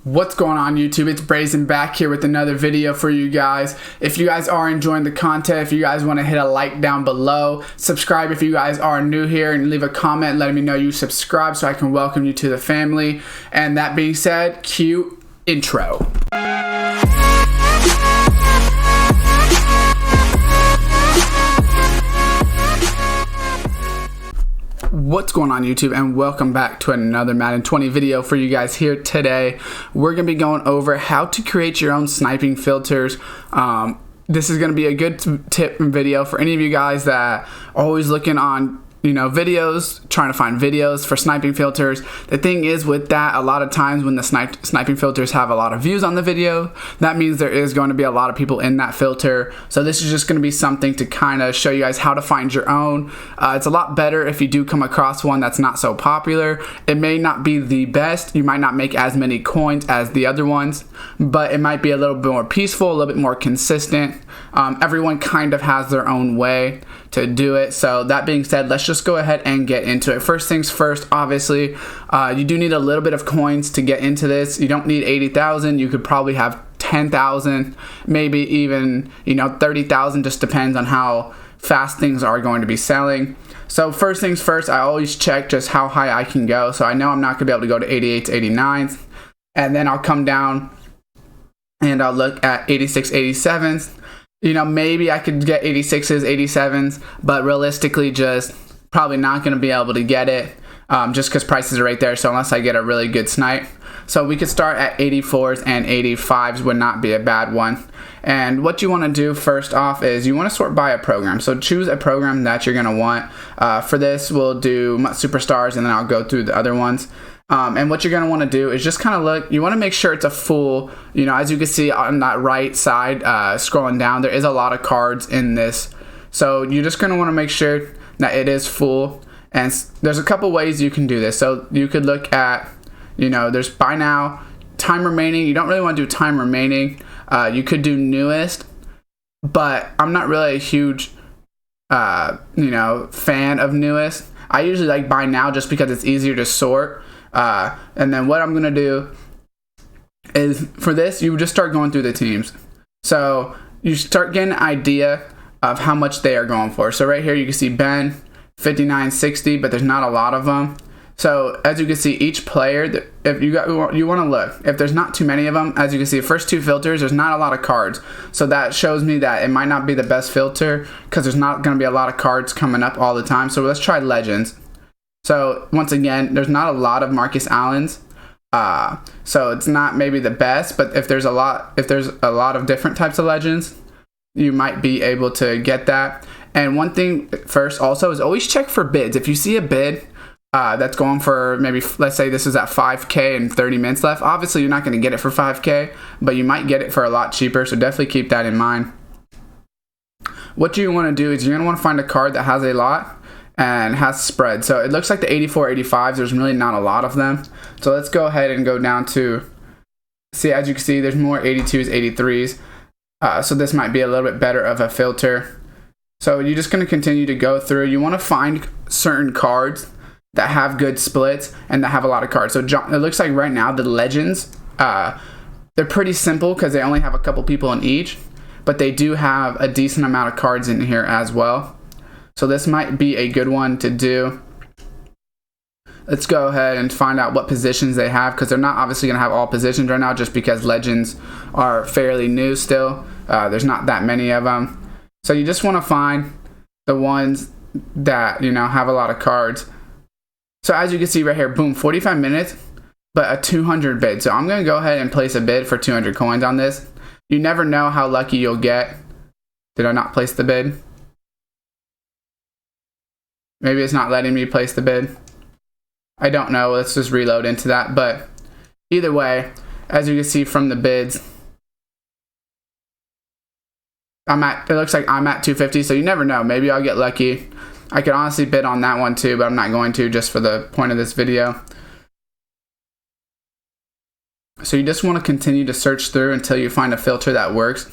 What's going on YouTube? It's Brayzon back here with another video for you guys. If you guys are enjoying the content, if you guys want to hit a like down below, subscribe if you guys are new here, and leave a comment letting me know you subscribe so I can welcome you to the family. And that being said, cue intro. What's going on YouTube, and welcome back to another Madden 20 video for you guys here today. We're going to be going over how to create your own sniping filters. This is going to be a good tip and video for any of you guys that are always looking on videos, trying to find videos for sniping filters. The thing is with that, a lot of times when the sniping filters have a lot of views on the video, that means there is going to be a lot of people in that filter. So this is just going to be something to kind of show you guys how to find your own. It's a lot better if you do come across one that's not so popular. It may not be the best, you might not make as many coins as the other ones, but it might be a little bit more peaceful, a little bit more consistent. Everyone kind of has their own way to do it. So that being said, let's just go ahead and get into it. First things first, obviously, you do need a little bit of coins to get into this. You don't need 80,000. You could probably have 10,000, maybe even 30,000. Just depends on how fast things are going to be selling. So first things first, I always check just how high I can go. So I know I'm not gonna be able to go to 88s, 89s, and then I'll come down and I'll look at 86, 87s. Maybe I could get 86s, 87s, but realistically just probably not going to be able to get it just because prices are right there. So unless I get a really good snipe. So we could start at 84s, and 85s would not be a bad one. And what you want to do first off is you want to sort by a program. So choose a program that you're going to want. For this, we'll do Superstars, and then I'll go through the other ones. And what you're going to want to do is just kind of look, you want to make sure it's a full, as you can see on that right side, scrolling down, there is a lot of cards in this. So you're just going to want to make sure that it is full. And there's a couple ways you can do this. So you could look at, there's buy now, time remaining. You don't really want to do time remaining. You could do newest, but I'm not really a huge, fan of newest. I usually like buy now just because it's easier to sort. And then what I'm going to do is for this, you just start going through the teams. So you start getting an idea of how much they are going for. So right here you can see Ben, 59, 60, but there's not a lot of them. So as you can see, each player, if you want to look, if there's not too many of them, as you can see, first two filters, there's not a lot of cards. So that shows me that it might not be the best filter because there's not going to be a lot of cards coming up all the time. So let's try Legends. So once again, there's not a lot of Marcus Allens, so it's not maybe the best. But if there's a lot of different types of legends, you might be able to get that. And one thing first also is always check for bids. If you see a bid that's going for maybe, let's say this is at 5K and 30 minutes left, obviously you're not going to get it for 5K, but you might get it for a lot cheaper. So definitely keep that in mind. What you want to do is you're going to want to find a card that has a lot and has spread. So it looks like the 84, 85s, there's really not a lot of them. So let's go ahead and go down to, see, as you can see, there's more 82s, 83s. So this might be a little bit better of a filter. So you're just going to continue to go through. You want to find certain cards that have good splits and that have a lot of cards. So it looks like right now the legends, they're pretty simple because they only have a couple people in each, but they do have a decent amount of cards in here as well. So this might be a good one to do. Let's go ahead and find out what positions they have, because they're not obviously going to have all positions right now just because legends are fairly new still. There's not that many of them. So you just want to find the ones that, have a lot of cards. So as you can see right here, boom, 45 minutes, but a 200 bid. So I'm going to go ahead and place a bid for 200 coins on this. You never know how lucky you'll get. Did I not place the bid? Maybe it's not letting me place the bid. I don't know. Let's just reload into that. But either way, as you can see from the bids, it looks like I'm at 250. So you never know. Maybe I'll get lucky. I could honestly bid on that one too, but I'm not going to, just for the point of this video. So you just want to continue to search through until you find a filter that works.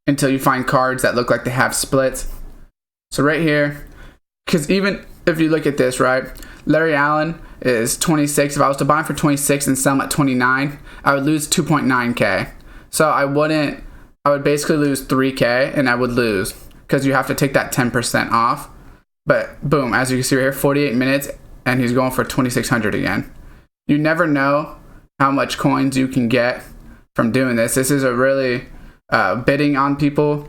Until you find cards that look like they have splits. So right here, because even if you look at this, right, Larry Allen is 26. If I was to buy them for 26 and sell them at 29, I would lose 2.9k. So I would basically lose 3k, and I would lose because you have to take that 10% off. But boom, as you can see right here, 48 minutes, and he's going for 2,600 again. You never know how much coins you can get from doing this. This is a really bidding on people.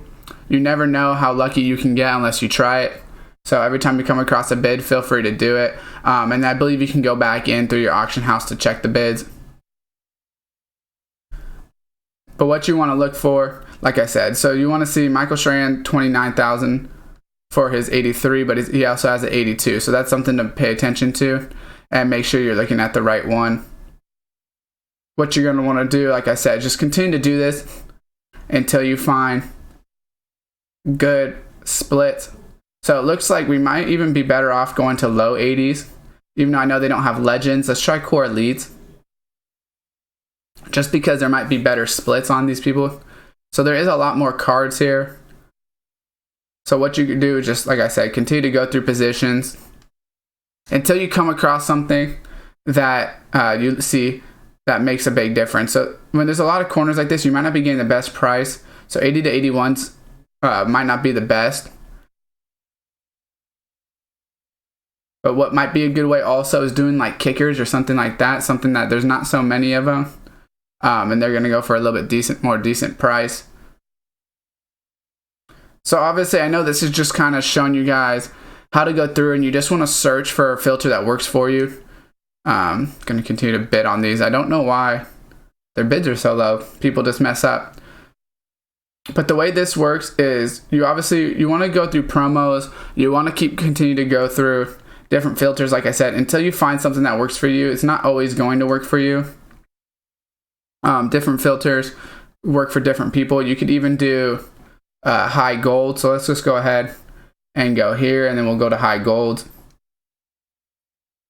You never know how lucky you can get unless you try it. So every time you come across a bid, feel free to do it. And I believe you can go back in through your auction house to check the bids. But what you want to look for, like I said, so you want to see Michael Strahan 29,000 for his 83, but he also has an 82. So that's something to pay attention to and make sure you're looking at the right one. What you're going to want to do, like I said, just continue to do this until you find good splits. So it looks like we might even be better off going to low 80s, even though I know they don't have legends. Let's try core elites, just because there might be better splits on these people. So there is a lot more cards here. So what you can do is just, like I said, continue to go through positions until you come across something that you see that makes a big difference. So when there's a lot of corners like this, you might not be getting the best price. So 80 to 81s might not be the best. But what might be a good way also is doing like kickers or something like that. Something that there's not so many of them. And they're going to go for a little bit more decent price. So obviously I know this is just kind of showing you guys how to go through, and you just want to search for a filter that works for you. Going to continue to bid on these. I don't know why their bids are so low. People just mess up. But the way this works is you want to go through promos. You want to continue to go through different filters, like I said, until you find something that works for you. It's not always going to work for you. Different filters work for different people. You could even do high gold. So let's just go ahead and go here, and then we'll go to high gold.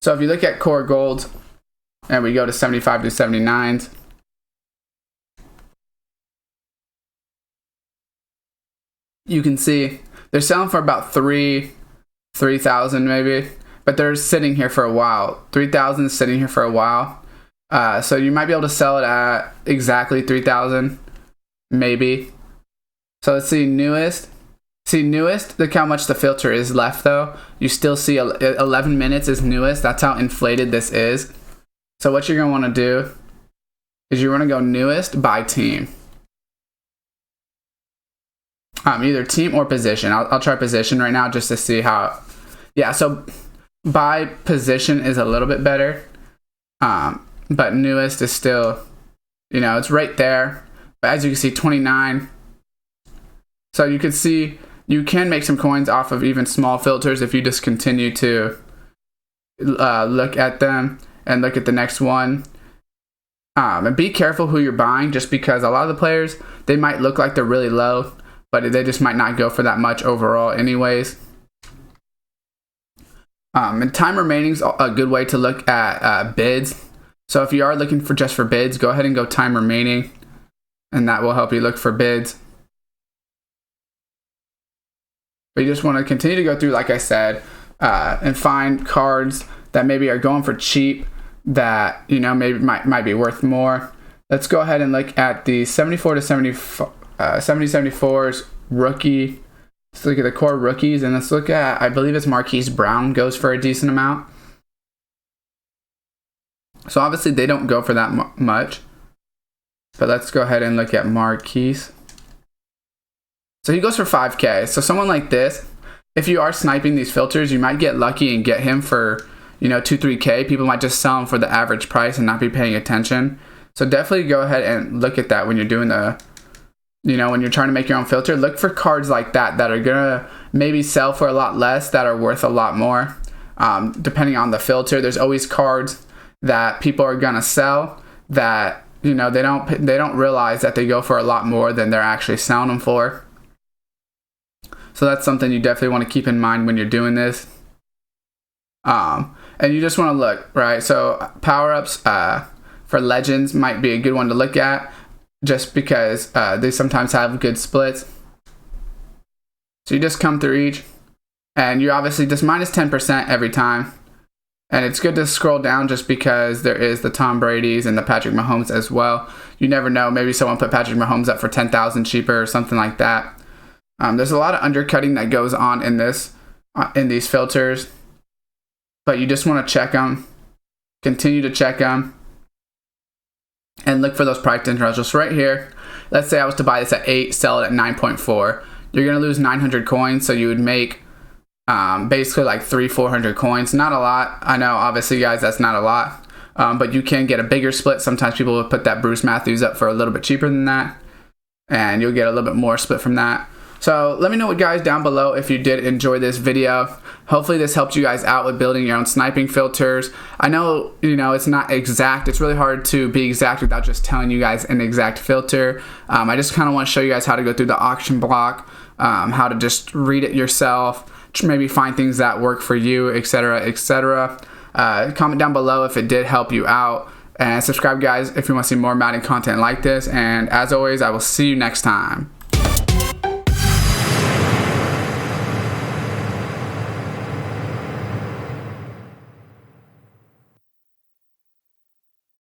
So if you look at core gold and we go to 75 to 79s, you can see they're selling for about 3,000 maybe, but they're sitting here for a while. 3,000 is sitting here for a while. So you might be able to sell it at exactly 3,000 maybe. So let's see newest. Look how much the filter is left though. You still see 11 minutes is newest. That's how inflated this is. So what you're going to want to do is you're going to go newest by team. Either team or position. I'll try position right now just to see how. Yeah, so by position is a little bit better. But newest is still, it's right there. But as you can see, 29. So you can see you can make some coins off of even small filters if you just continue to look at them and look at the next one. And be careful who you're buying, just because a lot of the players, they might look like they're really low, but they just might not go for that much overall anyways. And time remaining is a good way to look at bids. So if you are looking for just for bids, go ahead and go time remaining, and that will help you look for bids. But you just want to continue to go through, like I said, and find cards that maybe are going for cheap, that maybe might be worth more. Let's go ahead and look at the 74 to 74s rookie. Let's look at the core rookies, and let's look at, I believe it's Marquise Brown goes for a decent amount. So obviously they don't go for that much, but let's go ahead and look at Marquise. So he goes for 5K. So someone like this, if you are sniping these filters, you might get lucky and get him for 2-3K. People might just sell him for the average price and not be paying attention. So definitely go ahead and look at that when you're doing the, when you're trying to make your own filter. Look for cards like that are gonna maybe sell for a lot less, that are worth a lot more. Depending on the filter, there's always cards that people are gonna sell that they don't realize that they go for a lot more than they're actually selling them for. So that's something you definitely want to keep in mind when you're doing this. And you just want to look, right? So power-ups for legends might be a good one to look at, just because they sometimes have good splits. So you just come through each, and you obviously just minus 10% every time. And it's good to scroll down just because there is the Tom Brady's and the Patrick Mahomes as well. You never know. Maybe someone put Patrick Mahomes up for 10,000 cheaper or something like that. There's a lot of undercutting that goes on in these filters. But you just want to check them. Continue to check them. And look for those price differentials. So right here, let's say I was to buy this at 8, sell it at 9.4. You're going to lose 900 coins. So you would make basically like 300-400 coins. Not a lot. I know, obviously, guys, that's not a lot. But you can get a bigger split. Sometimes people will put that Bruce Matthews up for a little bit cheaper than that, and you'll get a little bit more split from that. So let me know, guys, down below if you did enjoy this video. Hopefully this helped you guys out with building your own sniping filters. I know, it's not exact. It's really hard to be exact without just telling you guys an exact filter. I just kind of want to show you guys how to go through the auction block, how to just read it yourself, maybe find things that work for you, etc., etc. Comment down below if it did help you out, and subscribe, guys, if you want to see more Madden content like this. And as always, I will see you next time.